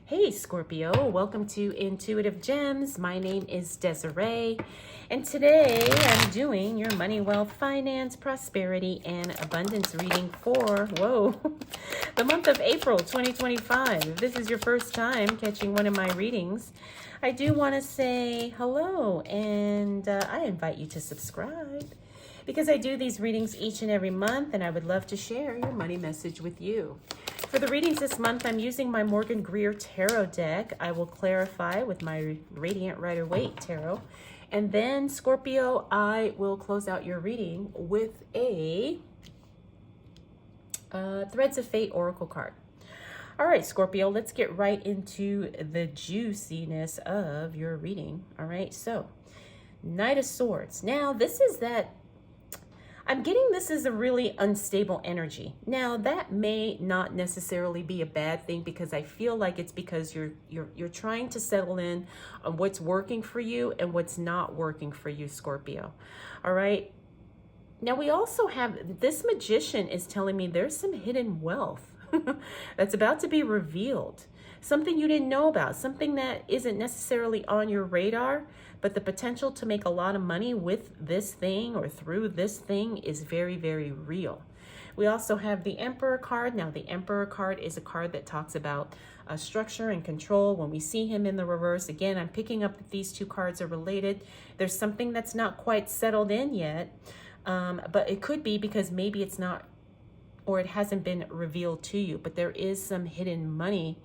Hey Scorpio, welcome to Intuitive Gems. My name is Desiree, and today I'm doing your money, wealth, finance, prosperity, and abundance reading for, the month of April 2025. If this is your first time catching one of my readings, I do want to say hello, and I invite you to subscribe because I do these readings each and every month, and I would love to share your money message with you. For the readings this month, I'm using my Morgan Greer Tarot deck. I will clarify with my Radiant Rider-Waite Tarot. And then, Scorpio, I will close out your reading with a Threads of Fate Oracle card. All right, Scorpio, let's get right into the juiciness of your reading. All right, so Knight of Swords. Now, this is that I'm getting this as a really unstable energy. Now, that may not necessarily be a bad thing because I feel like it's because you're trying to settle in on what's working for you and what's not working for you, Scorpio. All right. Now, we also have this magician is telling me there's some hidden wealth that's about to be revealed. Something you didn't know about, something that isn't necessarily on your radar, but the potential to make a lot of money with this thing or through this thing is very, very real. We also have the Emperor card. Now, the Emperor card is a card that talks about structure and control. When we see him in the reverse, again, I'm picking up that these two cards are related. There's something that's not quite settled in yet, but it could be because maybe it's not, or it hasn't been revealed to you, but there is some hidden money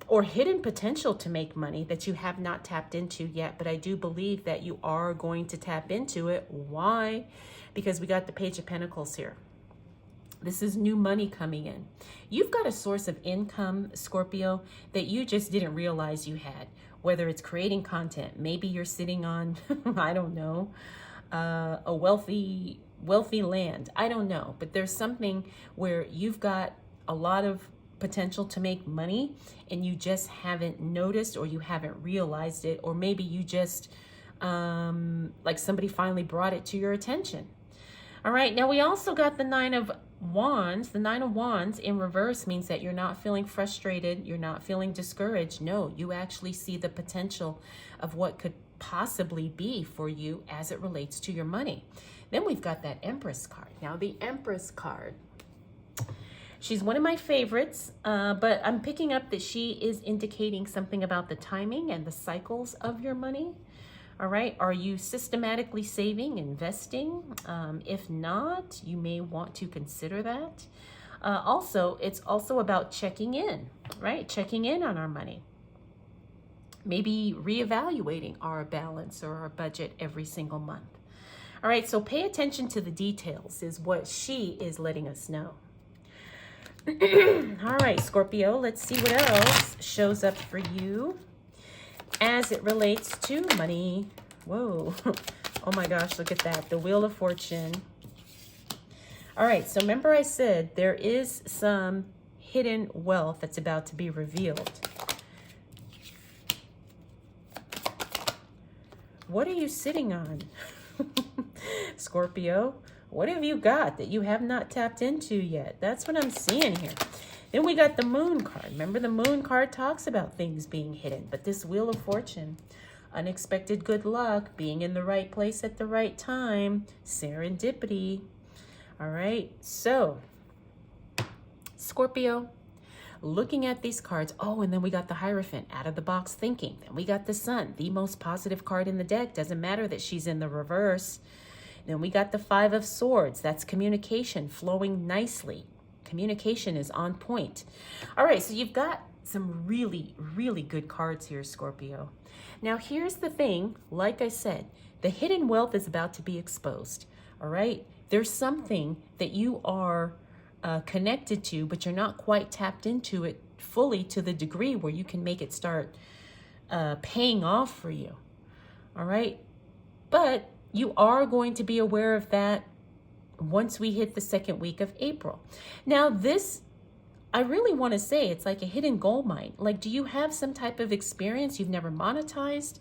or hidden potential to make money that you have not tapped into yet. But I do believe that you are going to tap into it. Why? Because we got the Page of Pentacles here. This is new money coming in. You've got a source of income, Scorpio, that you just didn't realize you had. Whether it's creating content, maybe you're sitting on, I don't know, a wealthy land. I don't know. But there's something where you've got a lot of potential to make money and you just haven't noticed, or you haven't realized it, or maybe you just like somebody finally brought it to your attention. All right, now we also got the Nine of Wands. The Nine of Wands in reverse means that you're not feeling frustrated, you're not feeling discouraged. No, you actually see the potential of what could possibly be for you as it relates to your money. Then we've got that Empress card. Now the Empress card, she's one of my favorites, but I'm picking up that she is indicating something about the timing and the cycles of your money. All right. Are you systematically saving, investing? If not, you may want to consider that. Also, it's also about checking in, right? Checking in on our money. Maybe reevaluating our balance or our budget every single month. All right. So pay attention to the details is what she is letting us know. All right, Scorpio, let's see what else shows up for you as it relates to money. Whoa. Oh my gosh, look at that. The Wheel of Fortune. All right, so remember I said there is some hidden wealth that's about to be revealed. What are you sitting on? Scorpio, what have you got that you have not tapped into yet? That's what I'm seeing here. Then we got the Moon card. Remember, the Moon card talks about things being hidden, but this Wheel of Fortune, unexpected good luck, being in the right place at the right time, serendipity. All right, so Scorpio, looking at these cards. Oh, and then we got the Hierophant, out of the box thinking. Then we got the Sun, the most positive card in the deck. Doesn't matter that she's in the reverse. Then we got the Five of Swords. That's communication flowing nicely. Communication is on point. All right, so you've got some really, really good cards here, Scorpio. Now, here's the thing. Like I said, the hidden wealth is about to be exposed. All right? There's something that you are connected to, but you're not quite tapped into it fully to the degree where you can make it start paying off for you. All right? But you are going to be aware of that once we hit the second week of April. Now, this, I really want to say, it's like a hidden gold mine. Like, do you have some type of experience you've never monetized?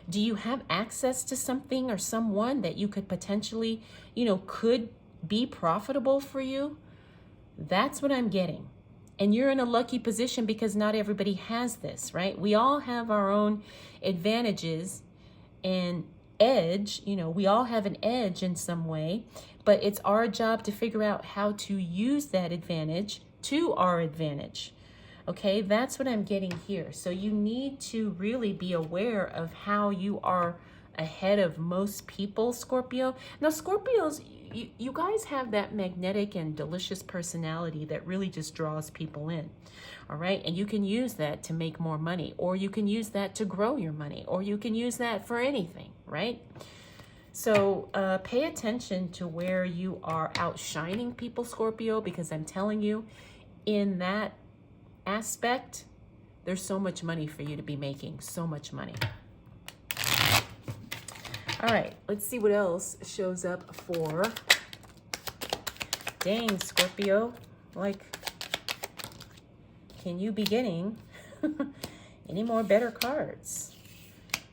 Do you have access to something or someone that you could potentially, could be profitable for you? That's what I'm getting. And you're in a lucky position because not everybody has this, right? We all have our own advantages and edge. You know, we all have an edge in some way, but it's our job to figure out how to use that advantage to our advantage. Okay, that's what I'm getting here. So you need to really be aware of how you are ahead of most people, Scorpio. Now, Scorpios, you guys have that magnetic and delicious personality that really just draws people in. All right, and you can use that to make more money, or you can use that to grow your money, or you can use that for anything, right? So pay attention to where you are outshining people, Scorpio, because I'm telling you, in that aspect, there's so much money for you to be making, so much money. All right, let's see what else shows up for, dang, Scorpio, like, can you be getting any more better cards?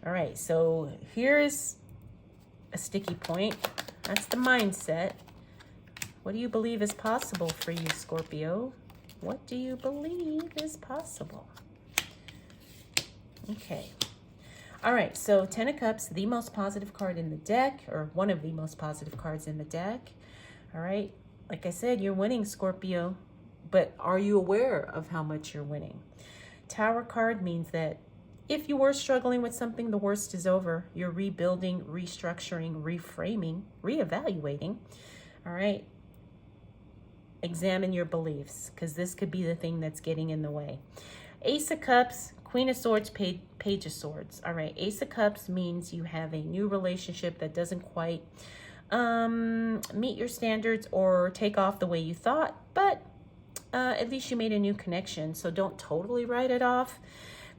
All right, so here's a sticky point. That's the mindset. What do you believe is possible for you, Scorpio? What do you believe is possible? Okay. All right, so 10 of Cups, the most positive card in the deck, or one of the most positive cards in the deck. All right, like I said, you're winning, Scorpio, but are you aware of how much you're winning? Tower card means that if you were struggling with something, the worst is over. You're rebuilding, restructuring, reframing, reevaluating. All right, examine your beliefs, because this could be the thing that's getting in the way. Ace of Cups, Queen of Swords, Page of Swords. All right, Ace of Cups means you have a new relationship that doesn't quite meet your standards or take off the way you thought, but at least you made a new connection, so don't totally write it off.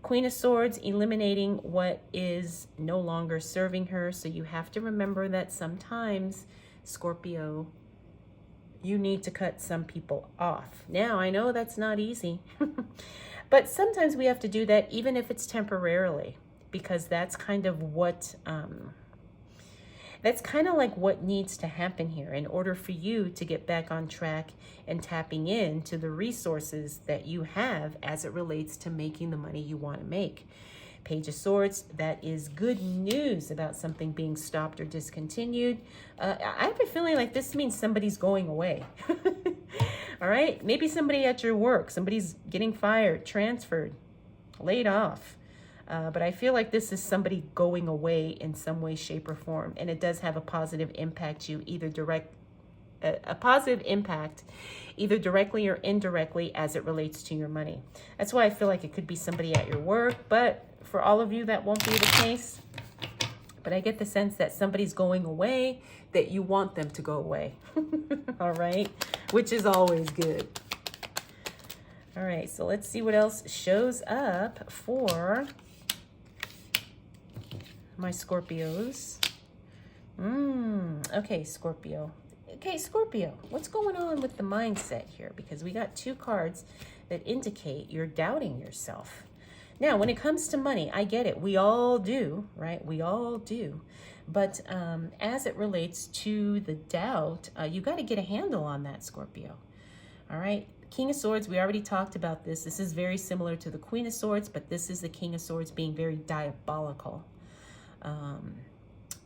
Queen of Swords, eliminating what is no longer serving her, so you have to remember that sometimes, Scorpio, you need to cut some people off. Now, I know that's not easy, but sometimes we have to do that even if it's temporarily, because that's kind of what, that's kind of like what needs to happen here in order for you to get back on track and tapping into the resources that you have as it relates to making the money you want to make. Page of Swords, that is good news about something being stopped or discontinued. I have a feeling like this means somebody's going away. All right, maybe somebody at your work, somebody's getting fired, transferred, laid off. But I feel like this is somebody going away in some way, shape, or form, and it does have a positive impact a positive impact either directly or indirectly as it relates to your money. That's why I feel like it could be somebody at your work, but for all of you, that won't be the case. But I get the sense that somebody's going away, that you want them to go away. All right, which is always good. All right, so let's see what else shows up for my Scorpios. Okay, Scorpio. Okay, Scorpio, what's going on with the mindset here? Because we got two cards that indicate you're doubting yourself. Now, when it comes to money, I get it. We all do, right? We all do. But as it relates to the doubt, you got to get a handle on that, Scorpio. All right. King of Swords, we already talked about this. This is very similar to the Queen of Swords, but this is the King of Swords being very diabolical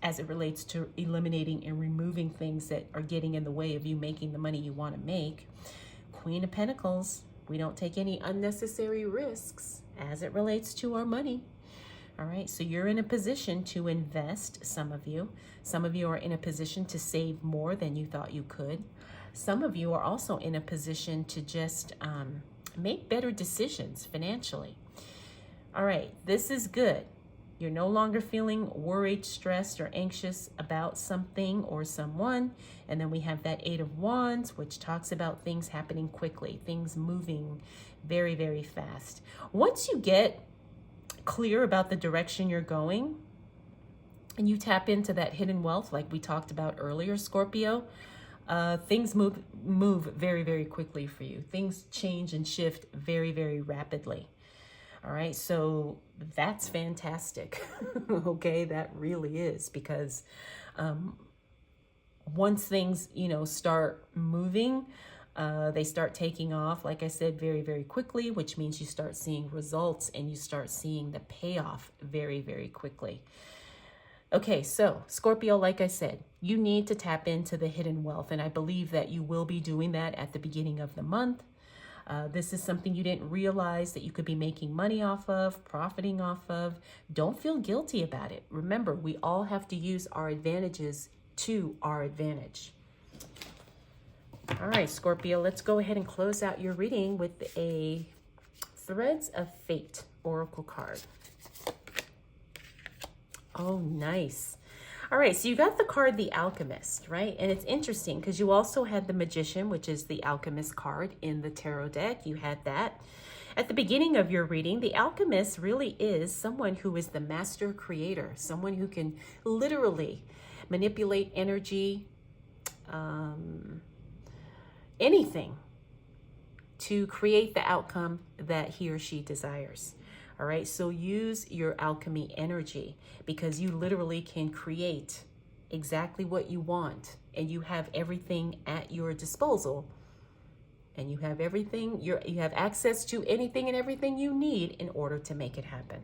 as it relates to eliminating and removing things that are getting in the way of you making the money you want to make. Queen of Pentacles, we don't take any unnecessary risks as it relates to our money. All right, so you're in a position to invest, some of you. Some of you are in a position to save more than you thought you could. Some of you are also in a position to just make better decisions financially. All right, this is good. You're no longer feeling worried, stressed, or anxious about something or someone. And then we have that Eight of Wands, which talks about things happening quickly, things moving very, very fast. Once you get clear about the direction you're going and you tap into that hidden wealth like we talked about earlier, Scorpio, things move very, very quickly for you. Things change and shift very, very rapidly. All right, so that's fantastic. Okay, that really is, because once things, start moving, They start taking off, like I said, very, very quickly, which means you start seeing results and you start seeing the payoff very, very quickly. Okay, so Scorpio, like I said, you need to tap into the hidden wealth, and I believe that you will be doing that at the beginning of the month. This is something you didn't realize that you could be making money off of, profiting off of. Don't feel guilty about it. Remember, we all have to use our advantages to our advantage. All right, Scorpio, let's go ahead and close out your reading with a Threads of Fate Oracle card. Oh, nice. All right, so you got the card, the Alchemist, right? And it's interesting because you also had the Magician, which is the Alchemist card in the tarot deck. You had that. At the beginning of your reading, the Alchemist really is someone who is the master creator, someone who can literally manipulate energy, anything to create the outcome that he or she desires. All right, so use your alchemy energy because you literally can create exactly what you want, and you have everything at your disposal, and you have everything, you have access to anything and everything you need in order to make it happen.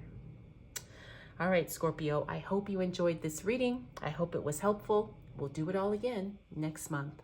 All right, Scorpio, I hope you enjoyed this reading. I hope it was helpful. We'll do it all again next month.